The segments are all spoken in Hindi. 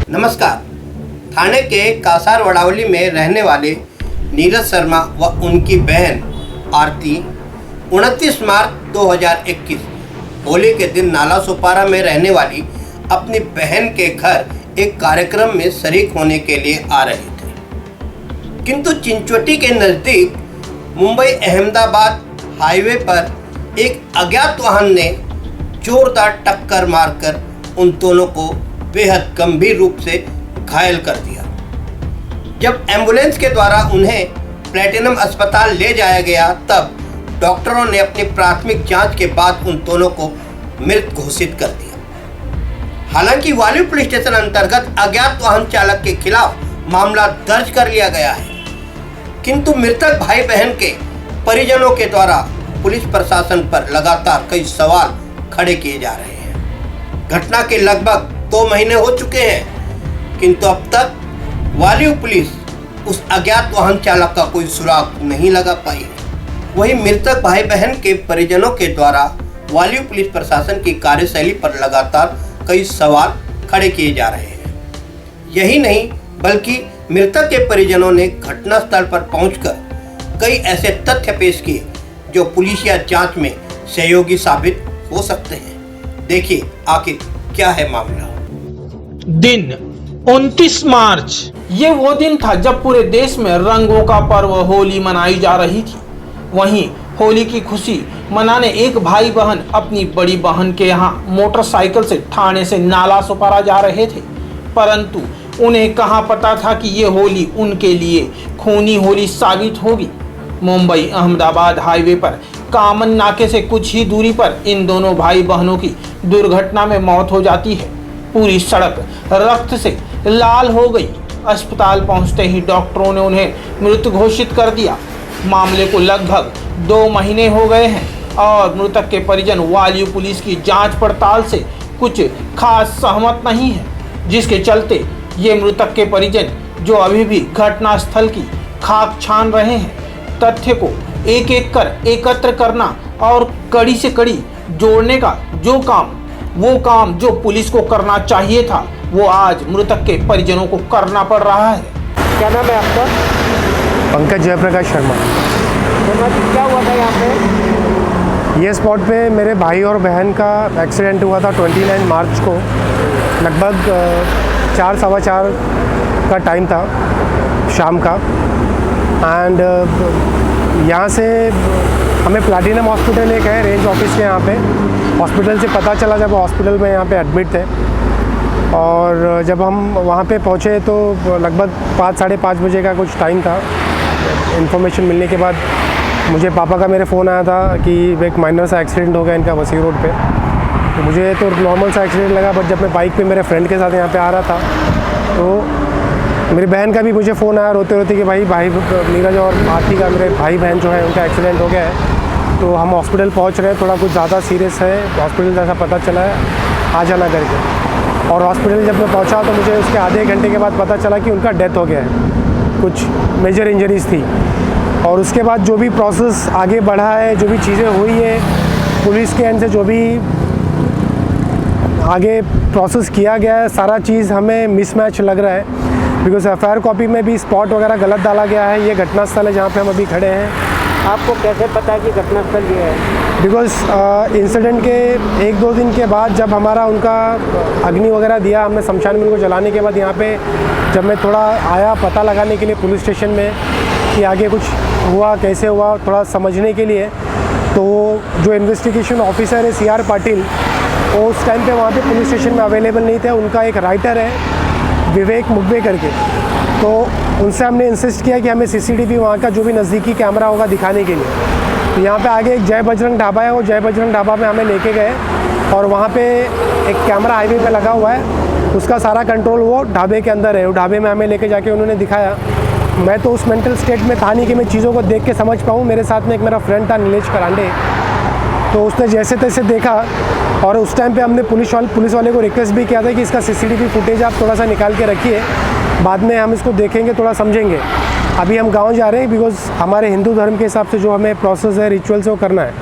नमस्कार। थाने के कासार वड़ावली में रहने वाले नीरज शर्मा व उनकी बहन आरती 29 मार्च 2021 होली के दिन नाला सुपारा में रहने वाली अपनी बहन के घर एक कार्यक्रम में शरीक होने के लिए आ रहे थे, किंतु चिंचवटी के नज़दीक मुंबई अहमदाबाद हाईवे पर एक अज्ञात वाहन ने जोरदार टक्कर मारकर उन दोनों को बेहद गंभीर रूप से घायल कर दिया। जब एम्बुलेंस के द्वारा उन्हें प्लेटिनम अस्पताल ले जाया गया, तब डॉक्टरों ने अपनी प्राथमिक जांच के बाद उन दोनों को मृत घोषित कर दिया। हालांकि वाली पुलिस स्टेशन अंतर्गत अज्ञात वाहन चालक के खिलाफ मामला दर्ज कर लिया गया है, किंतु मृतक भाई बहन के परिजनों के द्वारा पुलिस प्रशासन पर लगातार कई सवाल खड़े किए जा रहे हैं। घटना के लगभग 2 महीने हो चुके हैं, किंतु अब तक वाली पुलिस उस अज्ञात वाहन चालक का कोई सुराग नहीं लगा पाई है। वहीं मृतक भाई बहन के परिजनों के द्वारा वाली पुलिस प्रशासन की कार्यशैली पर लगातार कई सवाल खड़े किए जा रहे हैं। यही नहीं, बल्कि मृतक के परिजनों ने घटनास्थल पर पहुंचकर कई ऐसे तथ्य पेश किए जो पुलिस या जांच में सहयोगी साबित हो सकते हैं। देखिए आखिर क्या है मामला। दिन 29 मार्च, ये वो दिन था जब पूरे देश में रंगों का पर्व होली मनाई जा रही थी। वहीं होली की खुशी मनाने एक भाई बहन अपनी बड़ी बहन के यहाँ मोटरसाइकिल से ठाणे से नाला सुपारा जा रहे थे, परंतु उन्हें कहाँ पता था कि ये होली उनके लिए खूनी होली साबित होगी। मुंबई अहमदाबाद हाईवे पर कामन नाके से कुछ ही दूरी पर इन दोनों भाई बहनों की दुर्घटना में मौत हो जाती है। पूरी सड़क रक्त से लाल हो गई। अस्पताल पहुंचते ही डॉक्टरों ने उन्हें मृत घोषित कर दिया। मामले को लगभग 2 महीने हो गए हैं और मृतक के परिजन वाली पुलिस की जांच पड़ताल से कुछ खास सहमत नहीं है, जिसके चलते ये मृतक के परिजन जो अभी भी घटनास्थल की खाक छान रहे हैं, तथ्य को एक एक कर एकत्र करना और कड़ी से कड़ी जोड़ने का वो काम जो पुलिस को करना चाहिए था, वो आज मृतक के परिजनों को करना पड़ रहा है। क्या नाम है आपका? पंकज जयप्रकाश शर्मा। क्या हुआ था यहाँ पे? ये स्पॉट पे मेरे भाई और बहन का एक्सीडेंट हुआ था 29 मार्च को। लगभग 4 सवा 4 का टाइम था शाम का। एंड यहाँ से हमें प्लैटिनम हॉस्पिटल एक है रेंज ऑफिस के यहाँ पे, हॉस्पिटल से पता चला जब हॉस्पिटल में यहाँ पे एडमिट थे। और जब हम वहाँ पे पहुँचे तो लगभग 5 साढ़े 5 बजे का कुछ टाइम था। इन्फॉर्मेशन मिलने के बाद मुझे पापा का मेरे फ़ोन आया था कि एक माइनर सा एक्सीडेंट हो गया इनका वसी रोड पे। तो मुझे तो नॉर्मल सा एक्सीडेंट लगा, बट जब मैं बाइक पे मेरे फ्रेंड के साथ यहाँ पे आ रहा था तो मेरी बहन का भी मुझे फ़ोन आया रोते रोते कि भाई नीरज और आरती का, मेरे भाई बहन जो है उनका एक्सीडेंट हो गया है, तो हम हॉस्पिटल पहुंच रहे हैं, थोड़ा कुछ ज़्यादा सीरियस है, हॉस्पिटल जैसा पता चला है, आ जाना करके। और हॉस्पिटल जब मैं पहुंचा तो मुझे उसके आधे घंटे के बाद पता चला कि उनका डेथ हो गया है, कुछ मेजर इंजरीज थी। और उसके बाद जो भी प्रोसेस आगे बढ़ा है, जो भी चीज़ें हुई है पुलिस के एंड से, जो भी आगे प्रोसेस किया गया है, सारा चीज़ हमें मिसमैच लग रहा है। बिकॉज एफआईआर कॉपी में भी स्पॉट वगैरह गलत डाला गया है। ये घटनास्थल है जहाँ पे हम अभी खड़े हैं। आपको कैसे पता है कि घटनास्थल ये है? बिकॉज इंसिडेंट के 1-2 दिन के बाद जब हमारा उनका अग्नि वगैरह दिया हमने शमशान में, उनको जलाने के बाद यहाँ पे जब मैं थोड़ा आया पता लगाने के लिए पुलिस स्टेशन में कि आगे कुछ हुआ कैसे हुआ, थोड़ा समझने के लिए, तो जो इन्वेस्टिगेशन ऑफिसर है CR पाटिल, वो उस टाइम पे वहाँ पे पुलिस स्टेशन में अवेलेबल नहीं थे। उनका एक राइटर है विवेक मुगबे करके, तो उनसे हमने इंसिस्ट किया कि हमें CCTV वहाँ का जो भी नज़दीकी कैमरा होगा दिखाने के लिए। तो यहाँ पे आगे एक जय बजरंग ढाबा है, वो जय बजरंग ढाबा में हमें लेके गए और वहाँ पे एक कैमरा हाईवे पे लगा हुआ है, उसका सारा कंट्रोल वो ढाबे के अंदर है। वो ढाबे में हमें लेके जाके उन्होंने दिखाया। मैं तो उस मेंटल स्टेट में था नहीं कि मैं चीज़ों को देख के समझ पाऊँ। मेरे साथ में एक मेरा फ्रेंड था नीलेश करांडे, तो उसने जैसे तैसे देखा और उस टाइम पे हमने पुलिस वाले को रिक्वेस्ट भी किया था कि इसका CCTV फुटेज आप थोड़ा सा निकाल के रखिए, बाद में हम इसको देखेंगे, थोड़ा समझेंगे। अभी हम गांव जा रहे हैं बिकॉज हमारे हिंदू धर्म के हिसाब से जो हमें प्रोसेस है, रिचुअल्स है, वो करना है।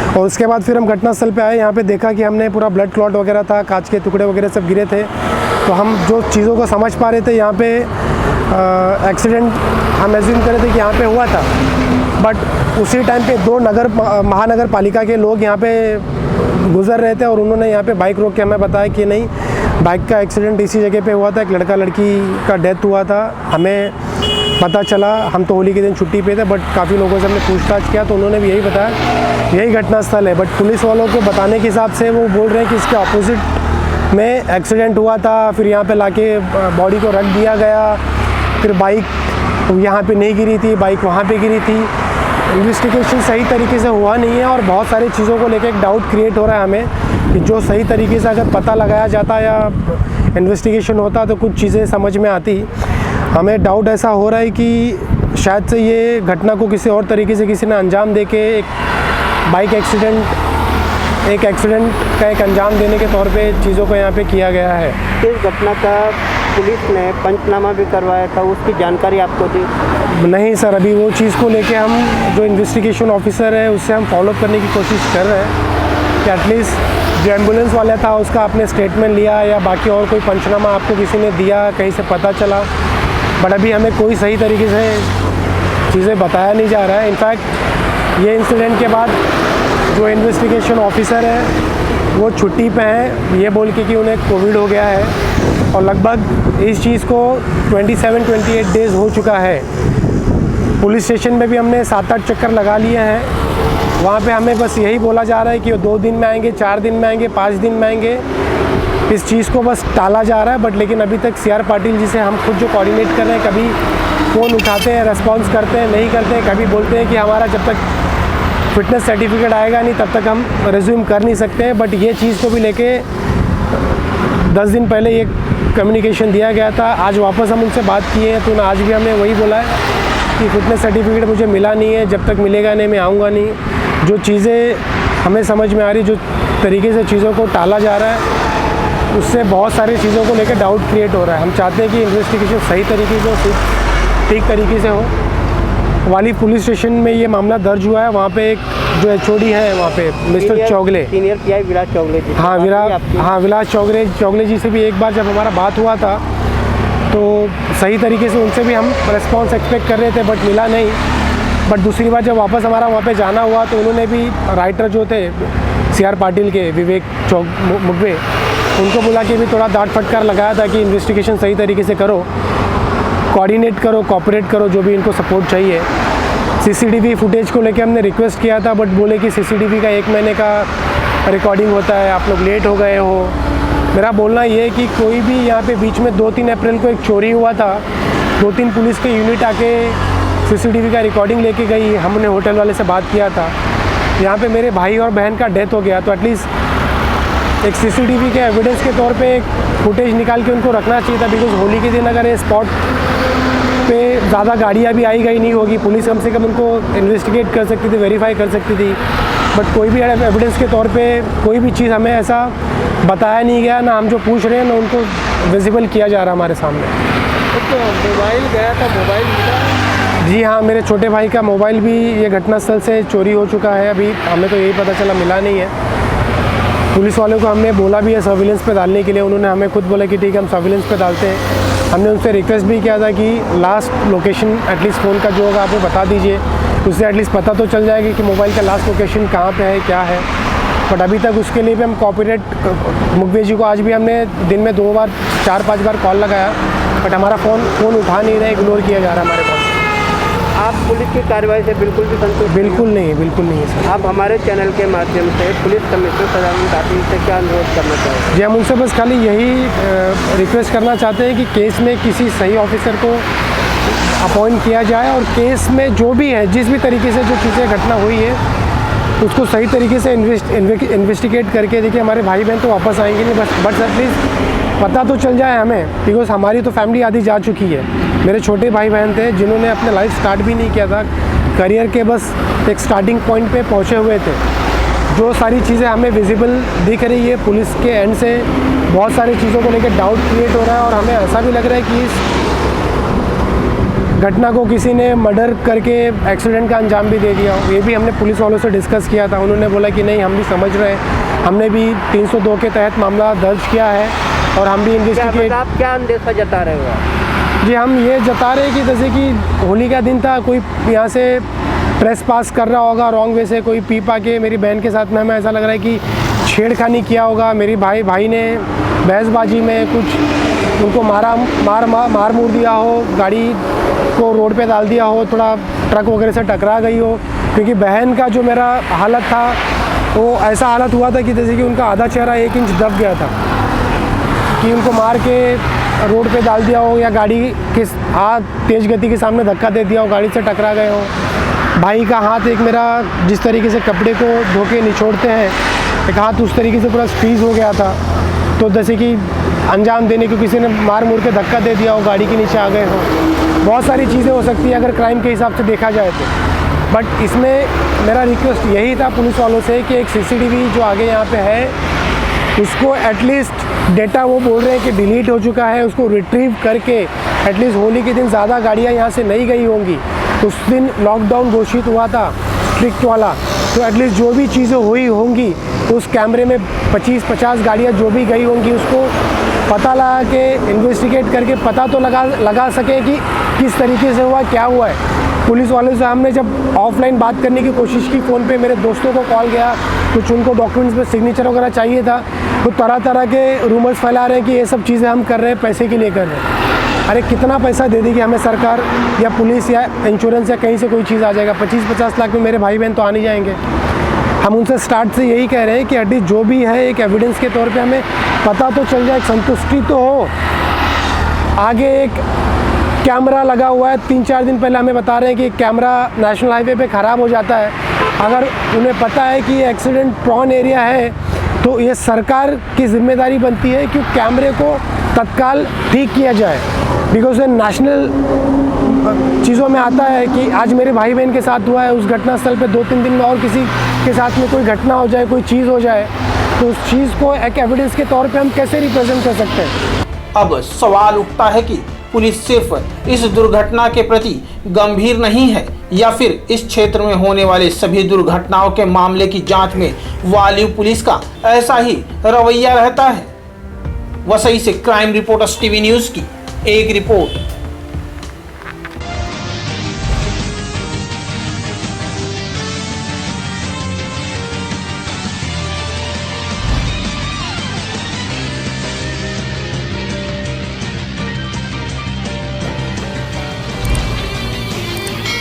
और उसके बाद फिर हम घटनास्थल पे आए, यहाँ पे देखा कि हमने पूरा ब्लड क्लॉट वगैरह था, कांच के टुकड़े वगैरह सब गिरे थे। तो हम जो चीज़ों को समझ पा रहे थे यहाँ पे एक्सीडेंट हम एज्यूम कर रहे थे कि यहाँ पे हुआ था, बट उसी टाइम पे दो महानगर पालिका के लोग यहाँ पे गुजर रहे थे और उन्होंने यहाँ पे बाइक रोक के हमें बताया कि नहीं, बाइक का एक्सीडेंट इसी जगह पे हुआ था, एक लड़का लड़की का डेथ हुआ था। हमें पता चला, हम तो होली के दिन छुट्टी पे थे, बट काफ़ी लोगों से हमने पूछताछ किया तो उन्होंने भी यही बताया यही घटना स्थल है। बट पुलिस वालों के बताने के हिसाब से वो बोल रहे हैं कि इसके ऑपोजिट में एक्सीडेंट हुआ था, फिर यहाँ पे लाके बॉडी को रख दिया गया, फिर बाइक यहाँ पे नहीं गिरी थी, बाइक वहाँ पे गिरी थी। इन्वेस्टिगेशन सही तरीके से हुआ नहीं है और बहुत सारी चीज़ों को लेकर एक डाउट क्रिएट हो रहा है हमें कि जो सही तरीके से अगर पता लगाया जाता या इन्वेस्टिगेशन होता तो कुछ चीज़ें समझ में आती। हमें डाउट ऐसा हो रहा है कि शायद से ये घटना को किसी और तरीके से किसी ने अंजाम दे के एक बाइक एक्सीडेंट का एक अंजाम देने के तौर पे चीज़ों को यहाँ पे किया गया है। इस घटना का पुलिस ने पंचनामा भी करवाया था, उसकी जानकारी आपको दी? नहीं सर, अभी वो चीज़ को लेके हम जो इन्वेस्टिगेशन ऑफिसर है उससे हम फॉलोअप करने की कोशिश कर रहे हैं कि एटलीस्ट जो एम्बुलेंस वाला था उसका आपने स्टेटमेंट लिया या बाकी और कोई पंचनामा आपको किसी ने दिया, कहीं से पता चला, बट अभी हमें कोई सही तरीके से चीज़ें बताया नहीं जा रहा है। इनफैक्ट ये इंसिडेंट के बाद जो इन्वेस्टिगेशन ऑफिसर है वो छुट्टी पे हैं, ये बोल के कि उन्हें कोविड हो गया है और लगभग इस चीज़ को 27-28 डेज़ हो चुका है। पुलिस स्टेशन में भी हमने 7-8 चक्कर लगा लिए हैं, वहाँ पे हमें बस यही बोला जा रहा है कि वो 2 दिन में आएंगे, 4 दिन में आएंगे, 5 दिन में आएंगे। इस चीज़ को बस टाला जा रहा है, बट लेकिन अभी तक CR पाटिल जी से हम खुद जो कोऑर्डिनेट कर रहे हैं, कभी फ़ोन उठाते हैं, रेस्पॉन्स करते हैं, नहीं करते हैं, कभी बोलते हैं कि हमारा जब तक फिटनेस सर्टिफिकेट आएगा नहीं तब तक हम रिज्यूम कर नहीं सकते हैं। बट ये चीज़ को भी लेके 10 दिन पहले ये कम्युनिकेशन दिया गया था, आज वापस हम उनसे बात किए हैं तो आज भी हमने वही बोला है कि फिटनेस सर्टिफिकेट मुझे मिला नहीं है, जब तक मिलेगा नहीं मैं आऊँगा नहीं। जो चीज़ें हमें समझ में आ रही, जो तरीके से चीज़ों को टाला जा रहा है, उससे बहुत सारी चीज़ों को लेकर डाउट क्रिएट हो रहा है। हम चाहते हैं कि इन्वेस्टिगेशन सही तरीके से हो, ठीक तरीके से हो। वाली पुलिस स्टेशन में ये मामला दर्ज हुआ है, वहाँ पे एक जो HOD है वहाँ पे मिस्टर चौगले, सीनियर PI विलास चौगले जी। विलास चौगले जी से भी एक बार जब हमारा बात हुआ था तो सही तरीके से उनसे भी हम रिस्पॉन्स एक्सपेक्ट कर रहे थे, बट मिला नहीं। बट दूसरी बार जब वापस हमारा वहाँ पे जाना हुआ तो उन्होंने भी राइटर जो थे CR पाटिल के, विवेक मुगवे, उनको बोला कि भी थोड़ा डांट फटकार लगाया था कि इन्वेस्टिगेशन सही तरीके से करो, कोऑर्डिनेट करो, कोऑपरेट करो, जो भी इनको सपोर्ट चाहिए। CCTV फुटेज को लेके हमने रिक्वेस्ट किया था, बट बोले कि CCTV का 1 महीने का रिकॉर्डिंग होता है, आप लोग लेट हो गए हो। मेरा बोलना ये है कि कोई भी यहाँ पे बीच में 2-3 अप्रैल को एक चोरी हुआ था, 2-3 पुलिस के यूनिट आके CCTV का रिकॉर्डिंग लेके गई, हमने होटल वाले से बात किया था। यहाँ पे मेरे भाई और बहन का डेथ हो गया, तो एटलीस्ट एक CCTV के एविडेंस के तौर पे फुटेज निकाल के उनको रखना चाहिए था। बिकॉज होली के दिन अगर ये स्पॉट पे ज़्यादा गाड़ियाँ भी आई गई नहीं होगी, पुलिस कम से कम उनको इन्वेस्टिगेट कर सकती थी, वेरीफाई कर सकती थी, बट कोई भी एविडेंस के तौर पे कोई भी चीज़ हमें ऐसा बताया नहीं गया, ना हम जो पूछ रहे हैं ना उनको विजिबल किया जा रहा हमारे सामने। तो मोबाइल गया था, मोबाइल मिला? जी हाँ, मेरे छोटे भाई का मोबाइल भी ये घटनास्थल से चोरी हो चुका है। अभी हमें तो यही पता चला, मिला नहीं है। पुलिस वालों को हमने बोला भी है सर्विलेंस पे डालने के लिए, उन्होंने हमें खुद बोला कि ठीक है हम सर्विलेंस पे डालते हैं। हमने उनसे रिक्वेस्ट भी किया था कि लास्ट लोकेशन एटलीस्ट फ़ोन का जो होगा आप बता दीजिए, उससे एटलीस्ट पता तो चल जाएगी कि मोबाइल का लास्ट लोकेशन कहाँ पे है, क्या है। बट अभी तक उसके लिए भी हम कोऑपरेट, मुखबे जी को आज भी हमने दिन में 2 बार 4-5 बार कॉल लगाया, बट हमारा फ़ोन उठा नहीं रहा, इग्नोर किया जा रहा है हमारे कॉल। आप पुलिस की कार्रवाई से बिल्कुल भी संतुष्ट? बिल्कुल नहीं सर। आप हमारे चैनल के माध्यम से पुलिस कमिश्नर सदानंद दातिल से क्या अनुरोध करना चाहेंगे? जी, हम उनसे बस खाली यही रिक्वेस्ट करना चाहते हैं कि केस में किसी सही ऑफिसर को अपॉइंट किया जाए और केस में जो भी है, जिस भी तरीके से जो चीज़ें घटना हुई है उसको सही तरीके से इन्वेस्टिगेट करके, देखिए हमारे भाई बहन तो वापस आएंगे नहीं, बट एटलीस्ट पता तो चल जाए हमें, बिकॉज हमारी तो फैमिली आधी जा चुकी है। मेरे छोटे भाई बहन थे जिन्होंने अपने लाइफ स्टार्ट भी नहीं किया था, करियर के बस एक स्टार्टिंग पॉइंट पे पहुंचे हुए थे। जो सारी चीज़ें हमें विजिबल दिख रही है, पुलिस के एंड से बहुत सारी चीज़ों को लेकर डाउट क्रिएट हो रहा है और हमें ऐसा भी लग रहा है कि इस घटना को किसी ने मर्डर करके एक्सीडेंट का अंजाम भी दे दिया हो। ये भी हमने पुलिस वालों से डिस्कस किया था, उन्होंने बोला कि नहीं हम भी समझ रहे हैं, हमने भी 302 के तहत मामला दर्ज किया है और हम भी इन्वेस्टिगेट। आप क्या अंदेशा जता रहे हो आप? जी हम ये जता रहे हैं कि जैसे कि होली का दिन था, कोई यहाँ से ट्रेस पास कर रहा होगा रॉन्ग वे से, कोई पी पा के मेरी बहन के साथ में हमें ऐसा लग रहा है कि छेड़खानी किया होगा। मेरी भाई ने बहसबाजी में कुछ उनको मार मूर दिया हो, गाड़ी को रोड पे डाल दिया हो, थोड़ा ट्रक वगैरह से टकरा गई हो। क्योंकि बहन का जो मेरा हालत था वो ऐसा हालत हुआ था कि जैसे कि उनका आधा चेहरा 1 इंच दब गया था, कि उनको मार के रोड पे डाल दिया हो या गाड़ी के हाथ तेज़ गति के सामने धक्का दे दिया हो, गाड़ी से टकरा गए हो। भाई का हाथ एक मेरा जिस तरीके से कपड़े को धो के निचोड़ते हैं, एक हाथ उस तरीके से पूरा फ्रीज़ हो गया था। तो जैसे कि अंजाम देने को किसी ने मार मुड़ के धक्का दे दिया हो, गाड़ी के नीचे आ गए हो। बहुत सारी चीज़ें हो सकती है अगर क्राइम के हिसाब से देखा जाए तो। बट इसमें मेरा रिक्वेस्ट यही था पुलिस वालों से कि एक CCTV जो आगे यहाँ पे है उसको एटलीस्ट डेटा वो बोल रहे हैं कि डिलीट हो चुका है, उसको रिट्रीव करके एटलीस्ट होली के दिन ज़्यादा गाड़ियाँ यहाँ से नहीं गई होंगी। उस दिन लॉकडाउन घोषित हुआ था स्ट्रिक्ट वाला, तो एटलीस्ट जो भी चीज़ें हुई होंगी उस कैमरे में 25-50 गाड़ियाँ जो भी गई होंगी उसको पता लगा के इन्वेस्टिगेट करके पता तो लगा सके कि किस तरीके से हुआ, क्या हुआ है। पुलिस वालों से हमने जब ऑफलाइन बात करने की कोशिश की, फ़ोन पे मेरे दोस्तों को कॉल गया, कुछ उनको डॉक्यूमेंट्स पे सिग्नेचर वगैरह चाहिए था, तो तरह तरह के रूमर्स फैला रहे हैं कि ये सब चीज़ें हम कर रहे हैं पैसे के लिए कर रहे हैं। अरे कितना पैसा दे देगी हमें सरकार या पुलिस या इंश्योरेंस या कहीं से कोई चीज़ आ जाएगा? 25-50 लाख में मेरे भाई बहन तो आ नहीं जाएंगे। हम उनसे स्टार्ट से यही कह रहे हैं कि एटलीस्ट जो भी है एक एविडेंस के तौर पे हमें पता तो चल जाए, संतुष्टि तो हो। आगे एक कैमरा लगा हुआ है, 3-4 दिन पहले हमें बता रहे हैं कि कैमरा नेशनल हाईवे पे ख़राब हो जाता है। अगर उन्हें पता है कि ये एक्सीडेंट प्रोन एरिया है तो ये सरकार की जिम्मेदारी बनती है कि कैमरे को तत्काल ठीक किया जाए। बिकॉज ये नेशनल चीज़ों में आता है कि आज मेरे भाई बहन के साथ हुआ है, उस घटनास्थल पे 2-3 दिन में और किसी के साथ में कोई घटना हो जाए, कोई चीज़ हो जाए, तो उस चीज़ को एक एविडेंस के तौर पे हम कैसे रिप्रेजेंट कर सकते हैं? अब सवाल उठता है कि पुलिस सिर्फ इस दुर्घटना के प्रति गंभीर नहीं है या फिर इस क्षेत्र में होने वाले सभी दुर्घटनाओं के मामले की जांच में वालियो पुलिस का ऐसा ही रवैया रहता है। वसई से क्राइम रिपोर्टर्स टीवी न्यूज़ की एक रिपोर्ट।